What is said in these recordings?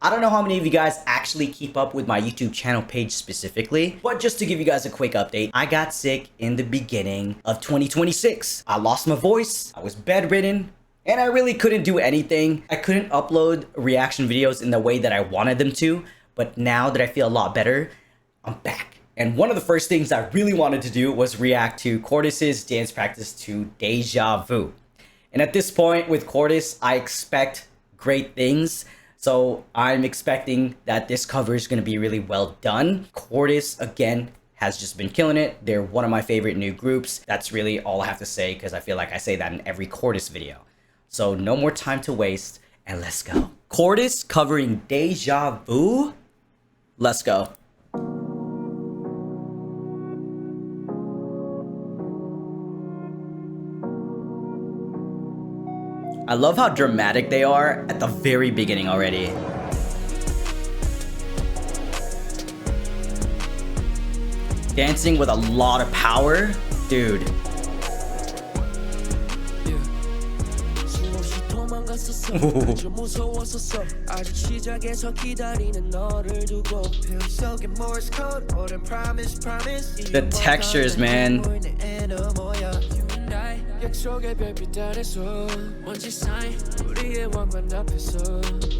I don't know how many of you guys actually keep up with my YouTube channel page specifically, but just to give you guys a quick update, I got sick in the beginning of 2026. I lost my voice, I was bedridden, and I really couldn't do anything. I couldn't upload reaction videos in the way that I wanted them to, but now that I feel a lot better, I'm back. And one of the first things I really wanted to do was react to CORTIS's dance practice to Deja Vu. And at this point with CORTIS, I expect great things. So I'm expecting that this cover is going to be really well done. CORTIS, again, has just been killing it. They're one of my favorite new groups. That's really all I have to say because I feel like I say that in every CORTIS video. So no more time to waste and let's go. CORTIS covering Deja Vu. Let's go. I love how dramatic they are at the very beginning already. Dancing with a lot of power, dude. The textures, man.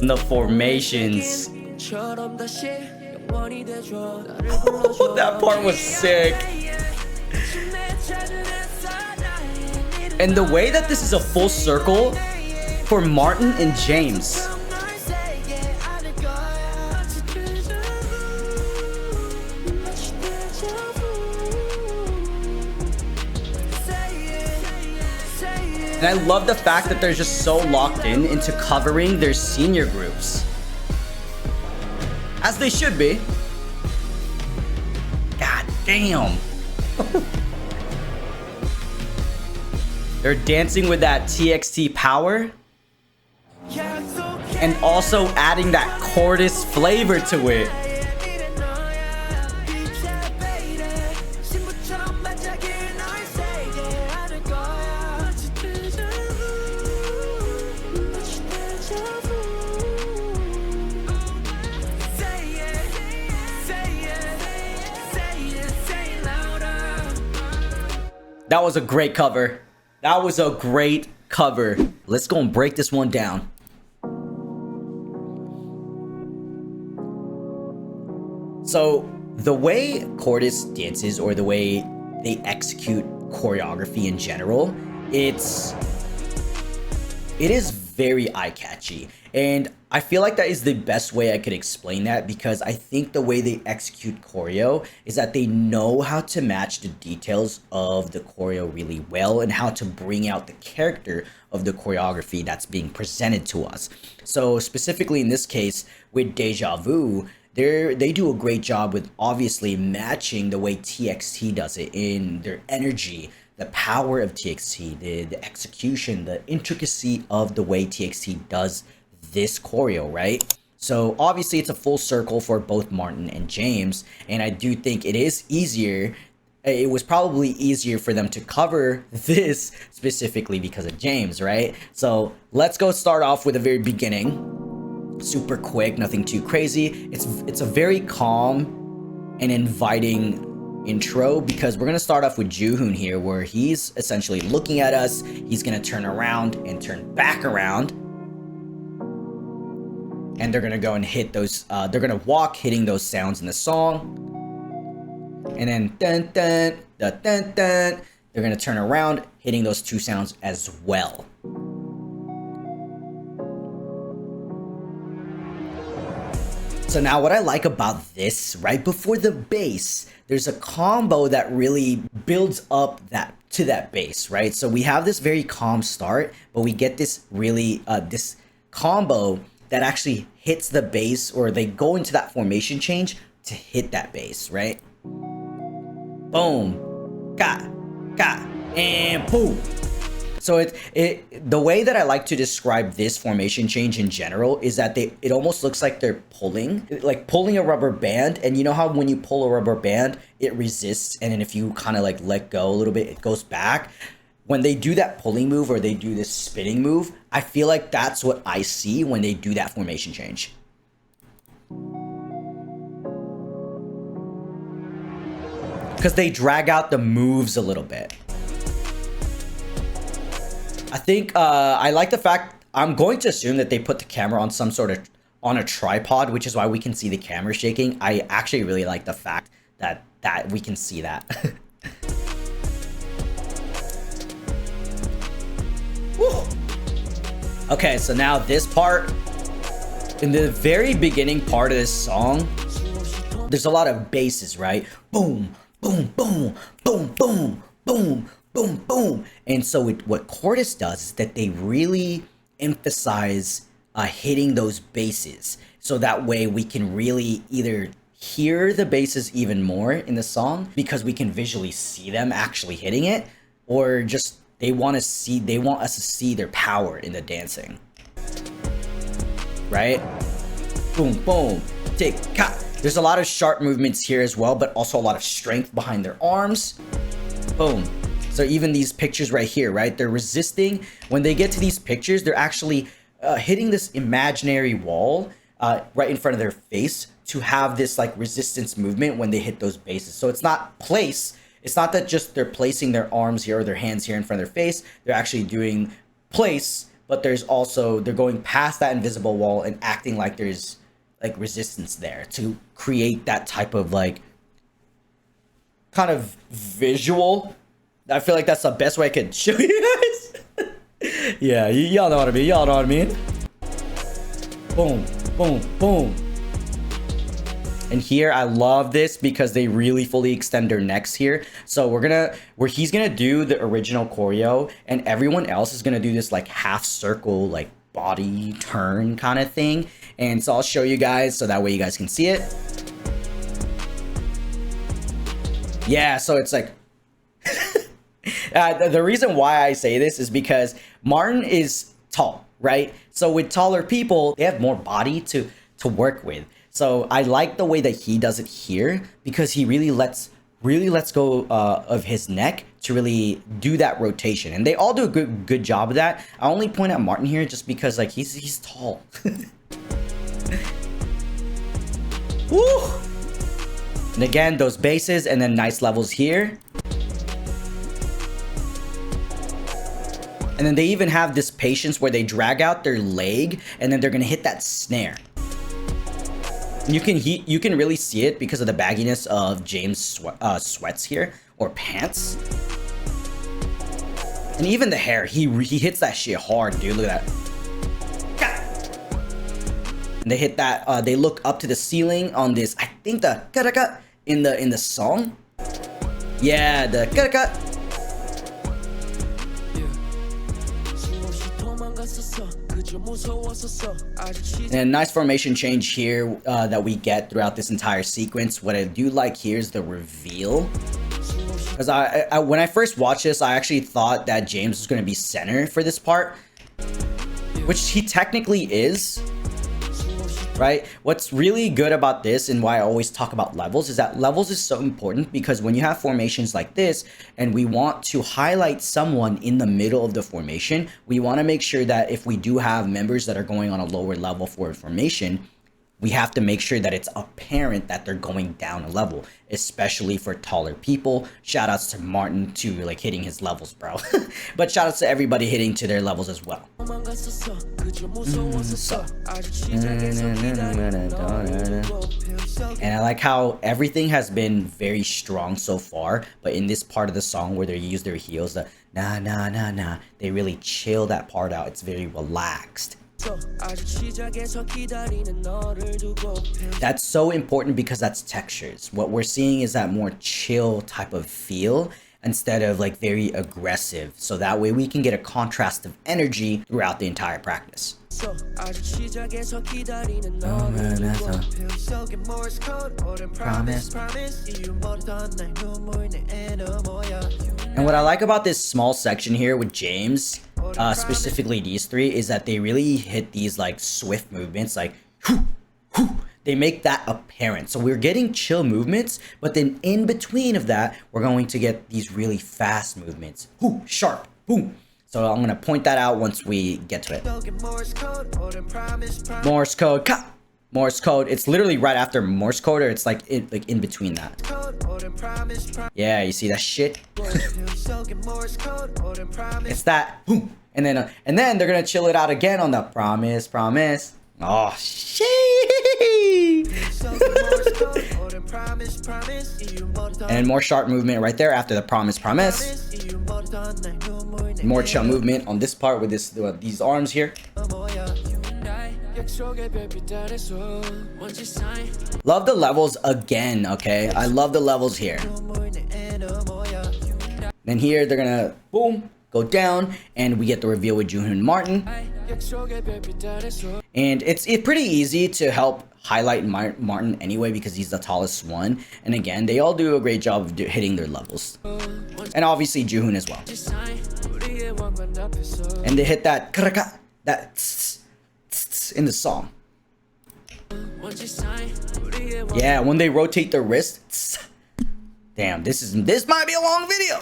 And the formations. That part was sick. And the way that this is a full circle for Martin and James. And I love the fact that they're just so locked in into covering their senior groups. As they should be. God damn. They're dancing with that TXT power. And also adding that CORTIS flavor to it. That was a great cover. That was a great cover. Let's go and break this one down. So the way CORTIS dances, or the way they execute choreography in general, it is very eye-catchy. And I feel like that is the best way I could explain that, because I think the way they execute choreo is that they know how to match the details of the choreo really well and how to bring out the character of the choreography that's being presented to us. So specifically in this case with Deja Vu, they do a great job with obviously matching the way TXT does it in their energy, the power of TXT, the execution, the intricacy of the way TXT does this choreo, right? So obviously it's a full circle for both Martin and James, and I do think it is easier. It was probably easier for them to cover this specifically because of James, right? So let's go start off with the very beginning. Super quick, nothing too crazy. It's a very calm and inviting intro, because we're gonna start off with Joo-hoon here, where he's essentially looking at us. He's gonna turn around and turn back around, and they're gonna go and hit those. They're gonna walk, hitting those sounds in the song, and then dun dun dun dun dun. They're gonna turn around, hitting those two sounds as well. So now what I like about this, right before the bass, there's a combo that really builds up to that bass, right? So we have this very calm start, but we get this really, this combo that actually hits the bass, or they go into that formation change to hit that bass, right? Boom, ga, and boom. So the way that I like to describe this formation change in general is that it almost looks like they're pulling a rubber band. And you know how when you pull a rubber band, it resists, and then if you kind of like let go a little bit, it goes back. When they do that pulling move or they do this spinning move, I feel like that's what I see when they do that formation change. because they drag out the moves a little bit. I think I like the fact, I'm going to assume that they put the camera on some sort of, on a tripod, which is why we can see the camera shaking. I actually really like the fact that we can see that. Okay, so now this part, in the very beginning part of this song, there's a lot of basses, right? Boom, boom, boom, boom, boom, boom, boom, boom. And so what CORTIS does is that they really emphasize hitting those basses, so that way we can really either hear the basses even more in the song because we can visually see them actually hitting it, or just they want us to see their power in the dancing, right? Boom, boom, tick, ka. There's a lot of sharp movements here as well, but also a lot of strength behind their arms. Boom. So even these pictures right here, right? They're resisting. When they get to these pictures, they're actually hitting this imaginary wall right in front of their face to have this like resistance movement when they hit those bases. So it's not place. It's not that just they're placing their arms here or their hands here in front of their face. They're actually doing place, but there's also, they're going past that invisible wall and acting like there's like resistance there to create that type of like kind of visual. I feel like that's the best way I could show you guys. Yeah, y'all know what I mean. Y'all know what I mean. Boom, boom, boom. And here I love this because they really fully extend their necks here. So he's gonna do the original choreo and everyone else is gonna do this like half circle, like body turn kind of thing. And so I'll show you guys so that way you guys can see it. Yeah, so it's like, the reason why I say this is because Martin is tall, right? So with taller people, they have more body to work with. So I like the way that he does it here because he really lets go of his neck to really do that rotation, and they all do a good job of that. I only point out Martin here just because like he's tall. Woo! And again, those basses and then nice levels here. And then they even have this patience where they drag out their leg and then they're gonna hit that snare. And you can really see it because of the bagginess of James' sweats here, or pants. And even the hair, he hits that shit hard, dude. Look at that. And they hit that. They look up to the ceiling on this. I think the ka in the song. Yeah, the ka. And a nice formation change here that we get throughout this entire sequence. What I do like here is the reveal. Because when I first watched this, I actually thought that James was going to be center for this part, which he technically is, right? What's really good about this and why I always talk about levels is that levels is so important, because when you have formations like this and we want to highlight someone in the middle of the formation, we want to make sure that if we do have members that are going on a lower level for a formation, we have to make sure that it's apparent that they're going down a level, especially for taller people. Shout outs to Martin to like hitting his levels, bro. But shout outs to everybody hitting to their levels as well. And I like how everything has been very strong so far, but in this part of the song where they use their heels, the nah nah nah nah, they really chill that part out. It's very relaxed. That's so important because that's textures. What we're seeing is that more chill type of feel instead of like very aggressive. So that way we can get a contrast of energy throughout the entire practice. And what I like about this small section here with James, specifically these three, is that they really hit these like swift movements, like whoo, whoo. They make that apparent. So we're getting chill movements, but then in between of that, we're going to get these really fast movements. Whoo, sharp, boom. So I'm going to point that out once we get to it. Morse code, ka. Morse code. It's literally right after Morse code, or it's like in between that. Yeah, you see that shit? It's that. Boom. And then they're gonna chill it out again on the promise, promise. Oh shit! And more sharp movement right there after the promise, promise. More chill movement on this part with these arms here. Love the levels again, okay? I love the levels here. Then here they're gonna boom, go down, and we get the reveal with Joohoon and Martin. And it's pretty easy to help highlight Martin anyway because he's the tallest one. And again, they all do a great job of hitting their levels. And obviously Joohoon as well. And they hit that in the song. Yeah, when they rotate their wrists. Damn, this might be a long video.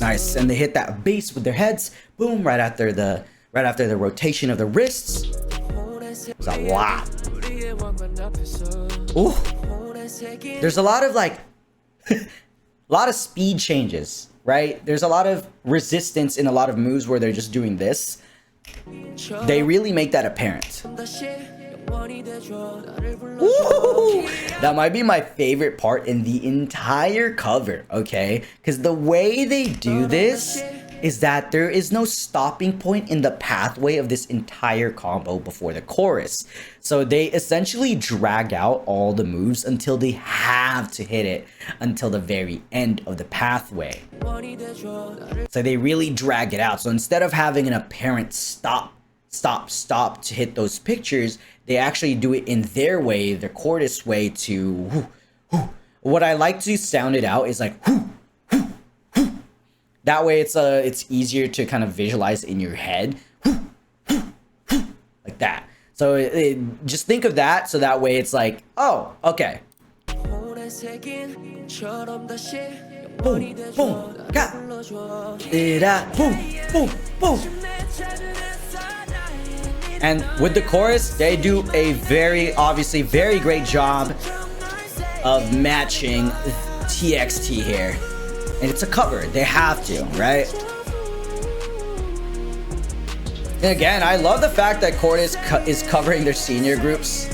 Nice, and they hit that bass with their heads. Boom, right after the rotation of the wrists. It's a lot. Ooh. There's a lot of a lot of speed changes, right? There's a lot of resistance in a lot of moves where they're just doing this. They really make that apparent. Ooh, that might be my favorite part in the entire cover, okay? Because the way they do this is that there is no stopping point in the pathway of this entire combo before the chorus. So they essentially drag out all the moves until they have to hit it until the very end of the pathway. So they really drag it out. So instead of having an apparent stop to hit those pictures, they actually do it in their way, the CORTIS way to what I like to sound it out is like that way it's easier to kind of visualize in your head like that. So just think of that so that way it's like, oh, okay. Boom, boom, ga, boom, boom, boom. And with the chorus, they do a obviously very great job of matching TXT here. And it's a cover, they have to, right? And again, I love the fact that CORTIS is covering their senior groups.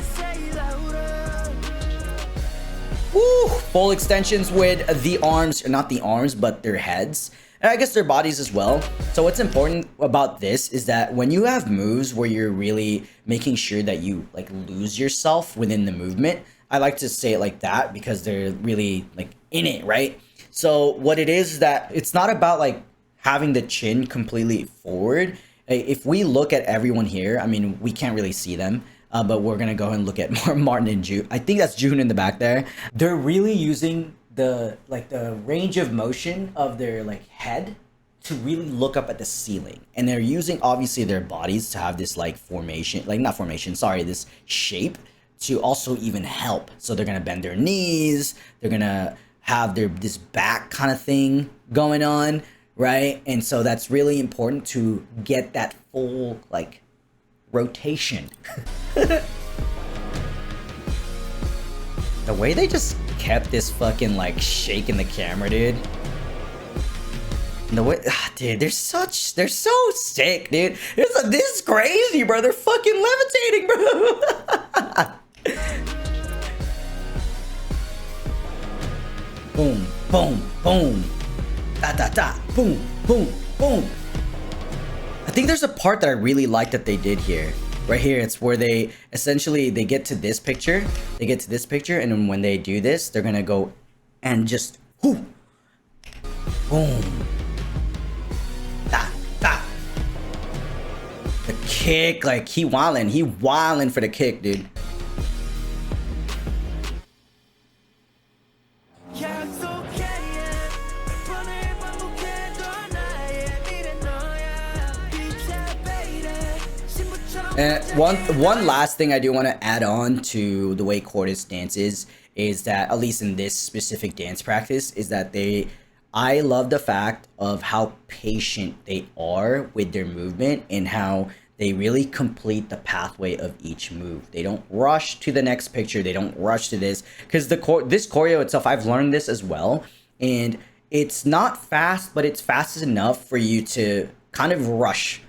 Woo! Full extensions with the arms, or not the arms, but their heads. And I guess their bodies as well. So what's important about this is that when you have moves where you're really making sure that you like lose yourself within the movement, I like to say it like that because they're really like in it, right? So what it is that it's not about like having the chin completely forward. If we look at everyone here, I mean, we can't really see them, but we're gonna go and look at Martin and June. I think that's June in the back there. They're really using the range of motion of their like head to really look up at the ceiling, and they're using obviously their bodies to have this like formation, like not formation, sorry, this shape to also even help. So they're gonna bend their knees, they're gonna have this back kind of thing going on, right? And so that's really important to get that full like rotation. The way they just kept this fucking like shaking the camera, dude. And the way, dude, they're so sick, dude. This is crazy, bro. They're fucking levitating, bro. Boom, boom, boom. Da da da. Boom, boom, boom. I think there's a part that I really like that they did here. Right here, it's where they essentially get to this picture. They get to this picture, and then when they do this, they're gonna go and just boom. Da da. The kick, like he wildin' for the kick, dude. And one last thing I do want to add on to the way CORTIS dances is that, at least in this specific dance practice, is that I love the fact of how patient they are with their movement and how They really complete the pathway of each move. They don't rush to the next picture. They don't rush to this, because this choreo itself, I've learned this as well, and it's not fast, but it's fast enough for you to kind of rush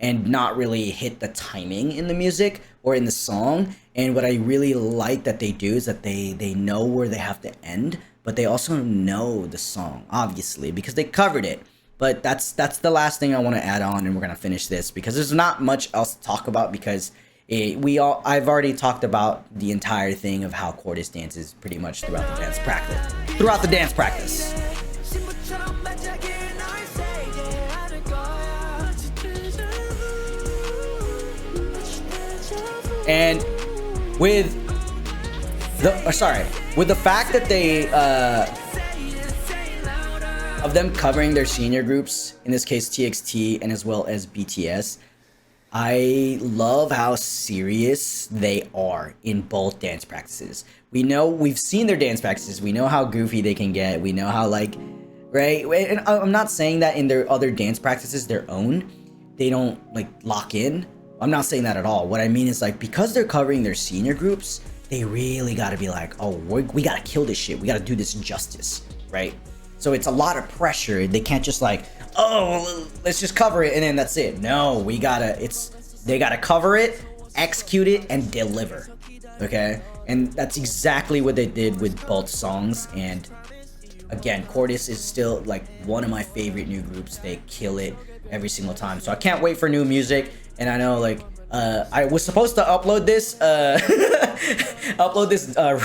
and not really hit the timing in the music or in the song. And what I really like that they do is that they know where they have to end, but they also know the song, obviously, because they covered it. But that's the last thing I want to add on, and we're gonna finish this because there's not much else to talk about, because I've already talked about the entire thing of how Cortis dances pretty much throughout the dance practice. And with the fact that they of them covering their senior groups, in this case TXT and as well as BTS, I love how serious they are in both dance practices. We've seen their dance practices. We know how goofy they can get. We know how, like, right? And I'm not saying that in their other dance practices, their own, they don't like lock in. I'm not saying that at all. What I mean is, like, because they're covering their senior groups, they really got to be like, oh, we got to kill this shit. We got to do this justice, right? So it's a lot of pressure. They can't just like, oh, let's just cover it and then that's it. No, they gotta cover it, execute it, and deliver. Okay? And that's exactly what they did with both songs. And again, Cortis is still like one of my favorite new groups. They kill it every single time. So I can't wait for new music. And I know, like, I was supposed to upload this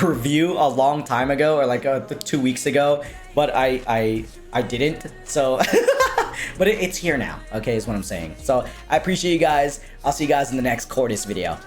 review a long time ago, or like 2 weeks ago, but I didn't. So but it's here now, okay, is what I'm saying. So I appreciate you guys. I'll see you guys in the next Cortis video.